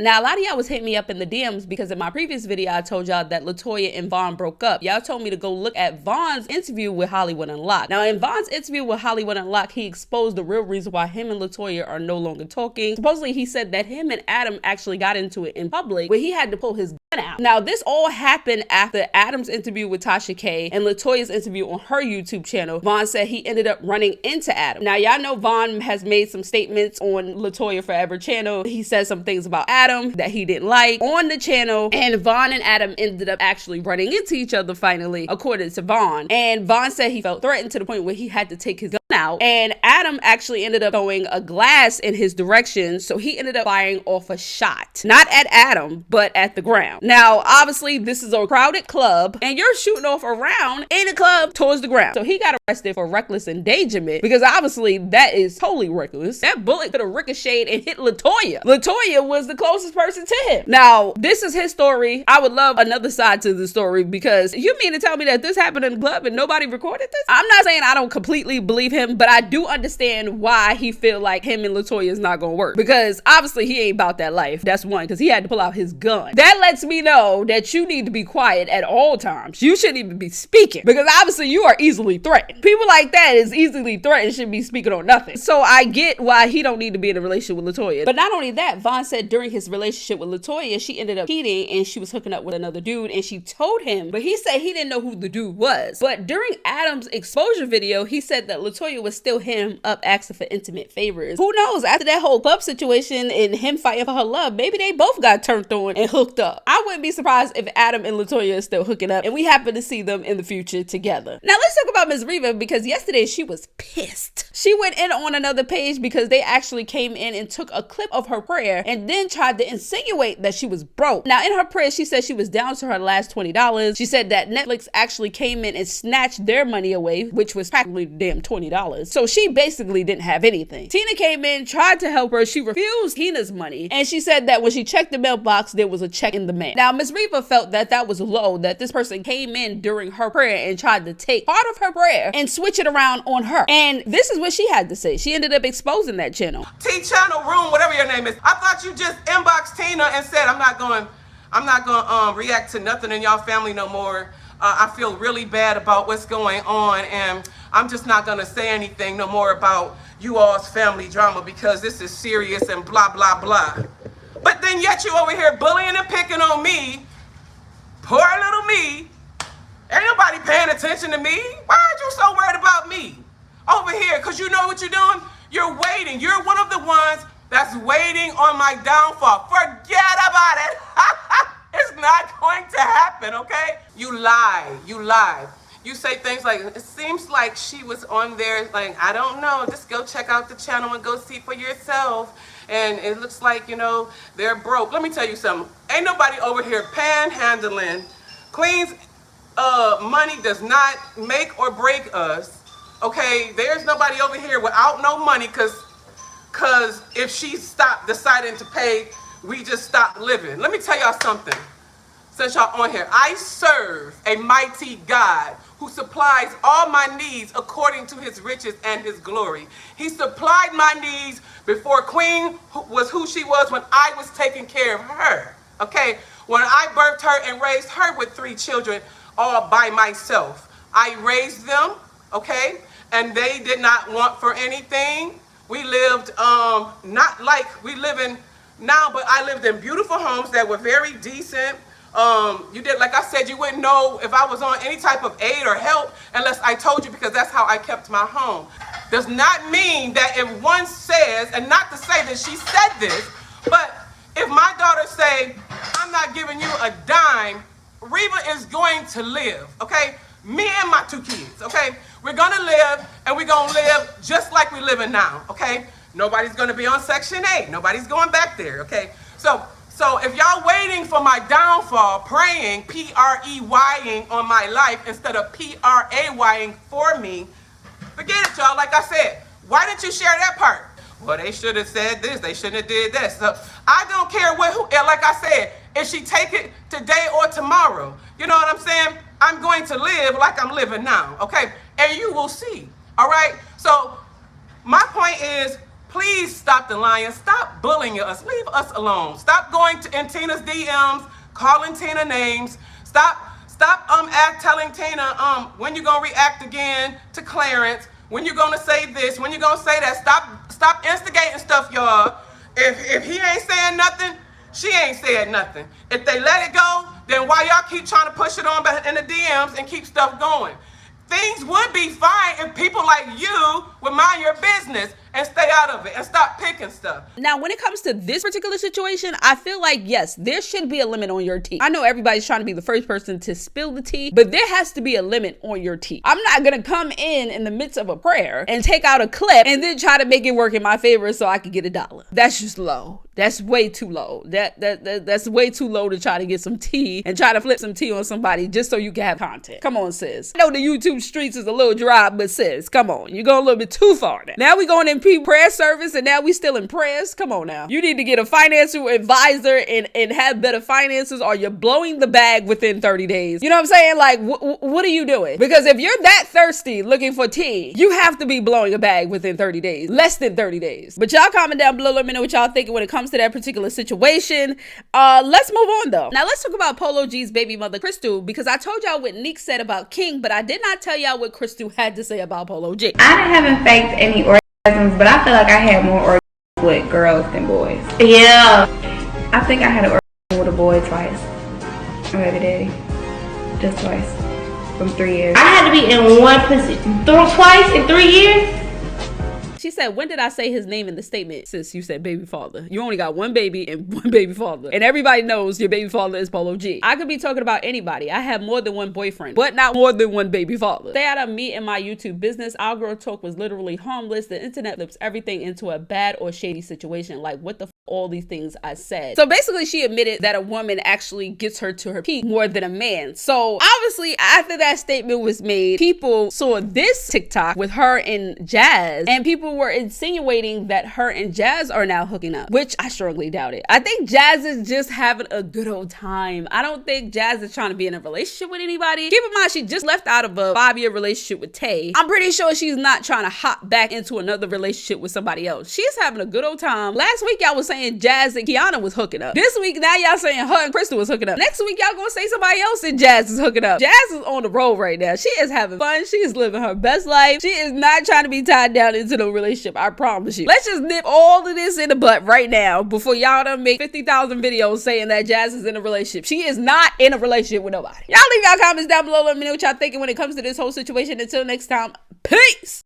Now, a lot of y'all was hitting me up in the DMs because in my previous video, I told y'all that Latoya and Vaughn broke up. Y'all told me to go look at Vaughn's interview with Hollywood Unlocked. Now, in Vaughn's interview with Hollywood Unlocked, he exposed the real reason why him and Latoya are no longer talking. Supposedly, he said that him and Adam actually got into it in public, where he had to pull his gun out. Now, this all happened after Adam's interview with Tasha K and Latoya's interview on her YouTube channel. Vaughn said he ended up running into Adam. Now, y'all know Vaughn has made some statements on Latoya Forever channel. He said some things about Adam that he didn't like on the channel, and Vaughn and Adam ended up actually running into each other finally, according to Vaughn. And Vaughn said he felt threatened to the point where he had to take his gun out, and Adam actually ended up throwing a glass in his direction, so he ended up firing off a shot, not at Adam, but at the ground. Now, obviously, this is a crowded club, and you're shooting off a round in a club towards the ground, so he got arrested for reckless endangerment, because obviously that is totally reckless. That bullet could have ricocheted and hit Latoya. Latoya was the closest person to him. Now, this is his story. I would love another side to the story, because you mean to tell me that this happened in the club and nobody recorded this? I'm not saying I don't completely believe him, but I do understand why he feel like him and Latoya is not gonna work, because obviously he ain't about that life. That's one, because he had to pull out his gun. That lets me know that you need to be quiet at all times. You shouldn't even be speaking, because obviously you are easily threatened. People like that is easily threatened shouldn't be speaking on nothing. So I get why he don't need to be in a relationship with Latoya. But not only that, Vaughn said during his relationship with Latoya, she ended up cheating and she was hooking up with another dude, and she told him, but he said he didn't know who the dude was. But during Adam's exposure video, he said that Latoya was still him up asking for intimate favors. Who knows, after that whole club situation and him fighting for her love, maybe they both got turned on and hooked up. I wouldn't be surprised if Adam and Latoya is still hooking up and we happen to see them in the future together. Now let's talk about Ms. Reva, because yesterday she was pissed. She went in on another page because they actually came in and took a clip of her prayer and then tried to insinuate that she was broke. Now, in her prayer, she said she was down to her last $20. She said that Netflix actually came in and snatched their money away, which was practically damn $20. So she basically didn't have anything. Tina came in, tried to help her. She refused Tina's money, and she said that when she checked the mailbox, there was a check in the mail. Now, Ms. Reva felt that that was low, that this person came in during her prayer and tried to take part of her prayer and switch it around on her. And this is what she had to say. She ended up exposing that channel. T-channel room, whatever your name is. I thought you just inboxed Tina and said, I'm not going to react to nothing in y'all family no more. I feel really bad about what's going on, and I'm just not going to say anything no more about you all's family drama because this is serious and blah, blah, blah. But then yet you over here bullying and picking on me, poor little me. Ain't nobody paying attention to me. Why are you so worried about me over here? Because you know what you're doing? You're waiting. You're one of the ones that's waiting on my downfall. Forget about it. It's not going to happen, okay? You lie. You lie. You say things like, it seems like she was on there, like, I don't know, just go check out the channel and go see for yourself. And it looks like, you know, they're broke. Let me tell you something. Ain't nobody over here panhandling. Queen's money does not make or break us, okay? There's nobody over here without no money because if she stopped deciding to pay, we just stopped living. Let me tell y'all something. Since y'all on here, I serve a mighty God who supplies all my needs according to his riches and his glory. He supplied my needs before Queen was who she was when I was taking care of her, okay? When I birthed her and raised her with 3 children all by myself. I raised them, okay? And they did not want for anything. We lived not like we live in now, but I lived in beautiful homes that were very decent. You did, like I said, you wouldn't know if I was on any type of aid or help unless I told you, because that's how I kept my home. Does not mean that if one says, and not to say that she said this, but if my daughter say, I'm not giving you a dime, Reva is going to live, okay? Me and my 2 kids, okay? We're gonna live, and we're gonna live just like we're living now, okay? Nobody's gonna be on Section 8. Nobody's going back there, okay? So if y'all waiting for my downfall, praying, P-R-E-Y-ing on my life instead of P-R-A-Y-ing for me, forget it, y'all. Like I said, why didn't you share that part? Well, they should have said this. They shouldn't have did this. So I don't care like I said, if she take it today or tomorrow. You know what I'm saying? I'm going to live like I'm living now, okay? And you will see, all right? So my point is, Please stop the lying. Stop bullying us. Leave us alone. Stop going in Tina's DMs, calling Tina names. Stop telling Tina when you gonna react again to Clarence, when you gonna say this, when you gonna say that. Stop instigating stuff, y'all. If he ain't saying nothing, she ain't saying nothing. If they let it go, then why y'all keep trying to push it on in the DMs and keep stuff going? Things would be fine if people like you would mind your business and stay out of it and stop picking stuff. Now, when it comes to this particular situation, I feel like, yes, there should be a limit on your tea. I know everybody's trying to be the first person to spill the tea, but there has to be a limit on your tea. I'm not gonna come in the midst of a prayer and take out a clip and then try to make it work in my favor so I could get $1. That's just low. That's way too low. That's way too low to try to get some tea and try to flip some tea on somebody just so you can have content. Come on, sis. I know the YouTube streets is a little dry, but sis, come on. You're going a little bit too far now. Now we going in prayer service and now we still in prayers. Come on now. You need to get a financial advisor and have better finances, or you're blowing the bag within 30 days. You know what I'm saying? Like, what are you doing? Because if you're that thirsty looking for tea, you have to be blowing a bag within 30 days, less than 30 days. But y'all comment down below. Let me know what y'all thinking when it comes to that particular situation. Let's move on though. Now let's talk about Polo G's baby mother, Crystal, because I told y'all what Neek said about King, but I did not tell y'all what Crystal had to say about Polo G. I haven't faked any orgasms, but I feel like I had more orgasms with girls than boys. Yeah. I think I had an orgasm with a boy twice. My baby daddy. Just twice. From 3 years. I had to be in one position twice in 3 years? She said, when did I say his name in the statement? Sis, you said baby father. You only got one baby and one baby father. And everybody knows your baby father is Polo G. I could be talking about anybody. I have more than one boyfriend, but not more than one baby father. Stay out of me and my YouTube business. Our girl talk was literally harmless. The internet flips everything into a bad or shady situation. Like, what the all these things I said. So basically she admitted that a woman actually gets her to her peak more than a man. So obviously after that statement was made, people saw this TikTok with her and Jazz, and people were insinuating that her and Jazz are now hooking up, which I strongly doubt it. I think Jazz is just having a good old time. I don't think Jazz is trying to be in a relationship with anybody. Keep in mind, she just left out of a 5-year relationship with Tay. I'm pretty sure she's not trying to hop back into another relationship with somebody else. She's having a good old time. Last week y'all was saying Jazz and Kiana was hooking up. This week now y'all saying her and Crystal was hooking up. Next week y'all gonna say somebody else and Jazz is hooking up. Jazz is on the road right now. She is having fun. She is living her best life. She is not trying to be tied down into no relationship. I promise you. Let's just nip all of this in the butt right now before y'all done make 50,000 videos saying that Jazz is in a relationship. She is not in a relationship with nobody. Y'all leave y'all comments down below. Let me know what y'all thinking when it comes to this whole situation. Until next time, peace.